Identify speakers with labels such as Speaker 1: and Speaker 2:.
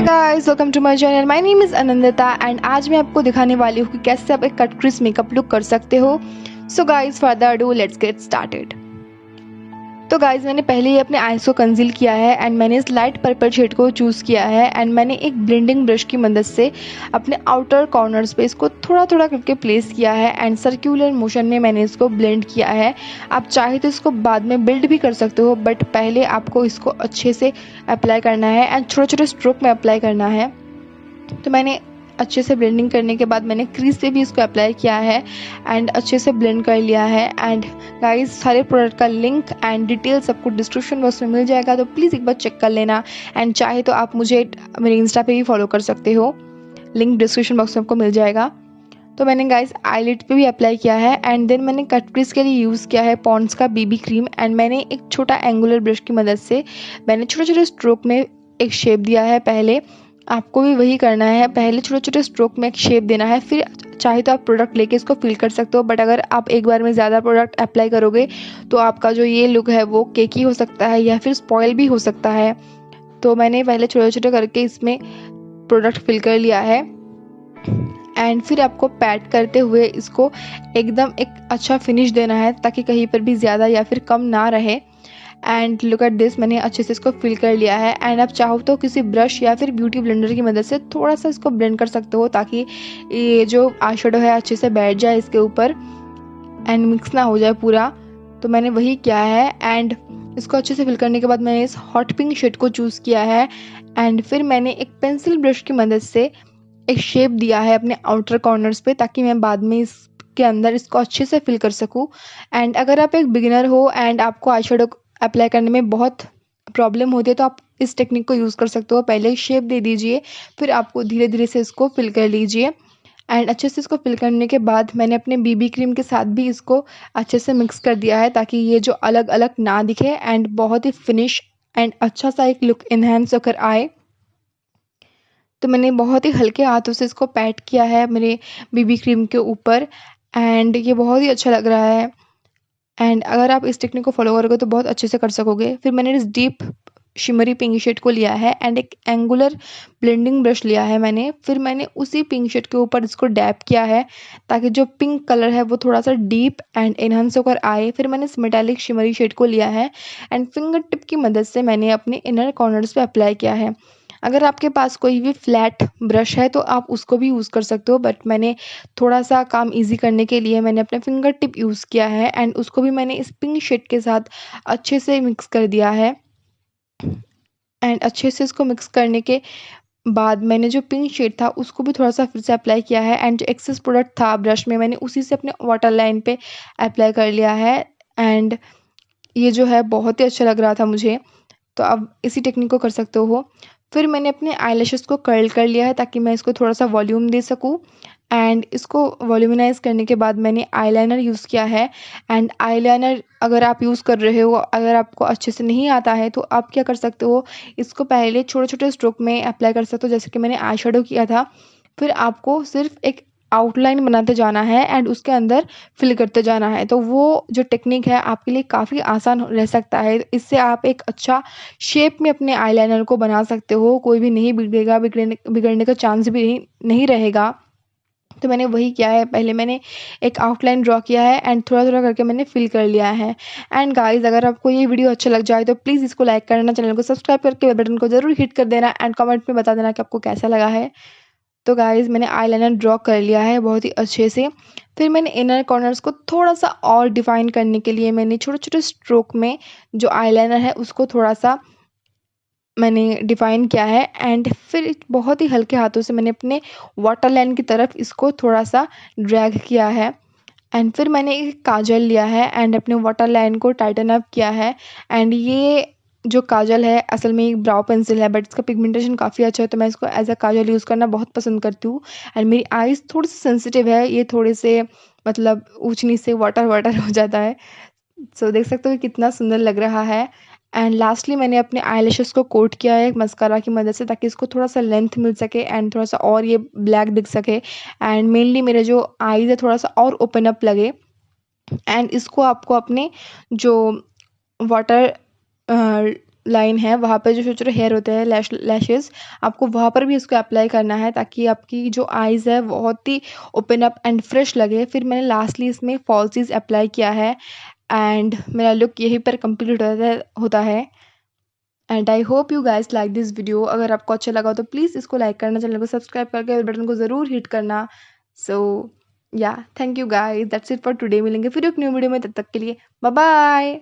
Speaker 1: Guys, welcome to my channel. My name is Anandita and आज मैं आपको दिखाने वाली हूँ कि कैसे आप एक कट क्रीज मेकअप लुक कर सकते हो। So guys, further ado let's get started. तो गाइस, मैंने पहले ही अपने आईज को कंसील किया है एंड मैंने इस लाइट पर्पल शेड को चूज़ किया है एंड मैंने एक ब्लेंडिंग ब्रश की मदद से अपने आउटर कॉर्नर्स पे इसको थोड़ा थोड़ा करके प्लेस किया है एंड सर्कुलर मोशन में मैंने इसको ब्लेंड किया है। आप चाहे तो इसको बाद में बिल्ड भी कर सकते हो, बट पहले आपको इसको अच्छे से अप्लाई करना है एंड छोटे छोटे स्ट्रोक में अप्लाई करना है। तो मैंने अच्छे से ब्लेंडिंग करने के बाद मैंने क्रीज पे भी इसको अप्लाई किया है एंड अच्छे से ब्लेंड कर लिया है। एंड गाइस, सारे प्रोडक्ट का लिंक एंड डिटेल सबको डिस्क्रिप्शन बॉक्स में मिल जाएगा, तो प्लीज़ एक बार चेक कर लेना। एंड चाहे तो आप मुझे मेरे इंस्टा पे भी फॉलो कर सकते हो, लिंक डिस्क्रिप्शन बॉक्स में आपको मिल जाएगा। तो मैंने गाइस आईलिड पे भी अप्लाई किया है एंड देन मैंने कट क्रीज के लिए यूज़ किया है पॉन्ड्स का बीबी क्रीम एंड मैंने एक छोटा एंगुलर ब्रश की मदद से मैंने छोटे छोटे स्ट्रोक में एक शेप दिया है। पहले आपको भी वही करना है, पहले छोटे छोटे स्ट्रोक में एक शेप देना है, फिर चाहे तो आप प्रोडक्ट लेके इसको फिल कर सकते हो। बट अगर आप एक बार में ज़्यादा प्रोडक्ट अप्लाई करोगे तो आपका जो ये लुक है वो केकी हो सकता है या फिर स्पॉइल भी हो सकता है। तो मैंने पहले छोटे छोटे करके इसमें प्रोडक्ट फिल कर लिया है एंड फिर आपको पैट करते हुए इसको एकदम एक अच्छा फिनिश देना है ताकि कहीं पर भी ज़्यादा या फिर कम ना रहे। एंड लुक एट दिस, मैंने अच्छे से इसको फिल कर लिया है एंड आप चाहो तो किसी ब्रश या फिर ब्यूटी ब्लेंडर की मदद से थोड़ा सा इसको ब्लेंड कर सकते हो ताकि ये जो आई शेडो है अच्छे से बैठ जाए इसके ऊपर एंड मिक्स ना हो जाए पूरा। तो मैंने वही किया है एंड इसको अच्छे से फिल करने के बाद मैंने इस हॉट पिंक शेड को चूज़ किया है एंड फिर मैंने एक पेंसिल ब्रश की मदद से एक शेप दिया है अपने आउटर कॉर्नर्स पे ताकि मैं बाद में इसके अंदर इसको अच्छे से फिल कर सकूँ। एंड अगर आप एक बिगिनर हो एंड आपको आई शेडो अप्लाई करने में बहुत प्रॉब्लम होती है तो आप इस टेक्निक को यूज़ कर सकते हो। पहले शेप दे दीजिए, फिर आपको धीरे धीरे से इसको फिल कर लीजिए एंड अच्छे से इसको फिल करने के बाद मैंने अपने बीबी क्रीम के साथ भी इसको अच्छे से मिक्स कर दिया है ताकि ये जो अलग अलग ना दिखे एंड बहुत ही फिनिश एंड अच्छा सा एक लुक इन्हेंस होकर आए। तो मैंने बहुत ही हल्के हाथों से इसको पैट किया है मेरे बीबी क्रीम के ऊपर एंड ये बहुत ही अच्छा लग रहा है। एंड अगर आप इस टेक्निक को फॉलो करोगे तो बहुत अच्छे से कर सकोगे। फिर मैंने इस डीप शिमरी पिंक शेड को लिया है एंड एक एंगुलर ब्लेंडिंग ब्रश लिया है मैंने, फिर मैंने उसी पिंक शेड के ऊपर इसको डैप किया है ताकि जो पिंक कलर है वो थोड़ा सा डीप एंड एनहांस होकर आए। फिर मैंने इस मेटालिक शिमरी शेड को लिया है एंड फिंगर टिप की मदद से मैंने अपने इनर कॉर्नर्स पे अप्लाई किया है। अगर आपके पास कोई भी फ्लैट ब्रश है तो आप उसको भी यूज़ कर सकते हो, बट मैंने थोड़ा सा काम इजी करने के लिए मैंने अपना फिंगर टिप यूज़ किया है एंड उसको भी मैंने इस पिंक शेड के साथ अच्छे से मिक्स कर दिया है। एंड अच्छे से इसको मिक्स करने के बाद मैंने जो पिंक शेड था उसको भी थोड़ा सा फिर से अप्लाई किया है एंड जो एक्सेस प्रोडक्ट था ब्रश में मैंने उसी से अपने वाटर लाइन पे अप्लाई कर लिया है एंड ये जो है बहुत ही अच्छा लग रहा था मुझे। तो आप इसी टेक्निक को कर सकते हो। फिर मैंने अपने आईलैशेस को कर्ल कर लिया है ताकि मैं इसको थोड़ा सा वॉल्यूम दे सकूँ एंड इसको वॉल्यूमिनाइज करने के बाद मैंने आईलाइनर यूज़ किया है। एंड आईलाइनर अगर आप यूज़ कर रहे हो, अगर आपको अच्छे से नहीं आता है तो आप क्या कर सकते हो, इसको पहले छोटे छोटे स्ट्रोक में अप्लाई कर सकते हो जैसे कि मैंने आई शेडो किया था। फिर आपको सिर्फ एक आउटलाइन बनाते जाना है एंड उसके अंदर फिल करते जाना है। तो वो जो टेक्निक है आपके लिए काफ़ी आसान रह सकता है। इससे आप एक अच्छा शेप में अपने आईलाइनर को बना सकते हो, कोई भी नहीं बिगड़ेगा, बिगड़ने का चांस भी नहीं रहेगा। तो मैंने वही किया है, पहले मैंने एक आउटलाइन ड्रॉ किया है एंड थोड़ा थोड़ा करके मैंने फिल कर लिया है। एंड गाइस, अगर आपको ये वीडियो अच्छा लग जाए तो प्लीज़ इसको लाइक करना, चैनल को सब्सक्राइब करके बेल बटन को ज़रूर हिट कर देना एंड कमेंट में बता देना कि आपको कैसा लगा है। तो गाइस, मैंने आईलाइनर ड्रॉ कर लिया है बहुत ही अच्छे से। फिर मैंने इनर कॉर्नर्स को थोड़ा सा और डिफाइन करने के लिए मैंने छोटे छोटे स्ट्रोक में जो आईलाइनर है उसको थोड़ा सा मैंने डिफाइन किया है एंड फिर बहुत ही हल्के हाथों से मैंने अपने वाटर लाइन की तरफ इसको थोड़ा सा ड्रैग किया है। एंड फिर मैंने एक काजल लिया है एंड अपने वाटर लाइन को टाइटन अप किया है। एंड ये जो काजल है असल में एक ब्राउ पेंसिल है, बट इसका पिगमेंटेशन काफ़ी अच्छा है तो मैं इसको एज अ काजल यूज़ करना बहुत पसंद करती हूँ। एंड मेरी आईज़ थोड़ी सी सेंसिटिव है, ये थोड़े से मतलब ऊंच नीच से वाटर वाटर हो जाता है। सो देख सकते हो कि कितना सुंदर लग रहा है। एंड लास्टली मैंने अपने आईलैशेस को कोट किया है एक मस्कारा की मदद से ताकि इसको थोड़ा सा लेंथ मिल सके एंड थोड़ा सा और ये ब्लैक दिख सके एंड मेनली मेरे जो आईज है थोड़ा सा और ओपन अप लगे। एंड इसको आपको अपने जो वाटर लाइन है वहाँ पे जो छोटे छोटे हेयर होते हैं लैशेस, आपको वहाँ पर भी इसको अप्लाई करना है ताकि आपकी जो आईज़ है बहुत ही ओपन अप एंड फ्रेश लगे। फिर मैंने लास्टली इसमें फॉल्सीज अप्लाई किया है एंड मेरा लुक यहीं पर कंप्लीट होता है। And I hope you guys like this video. अगर आपको अच्छा लगा तो प्लीज़ इसको लाइक करना, चैनल को सब्सक्राइब करके बेल बटन को ज़रूर हिट करना। सो या thank you guys, that's it for today. मिलेंगे फिर एक न्यू वीडियो में, तब तक के लिए बाय बाय।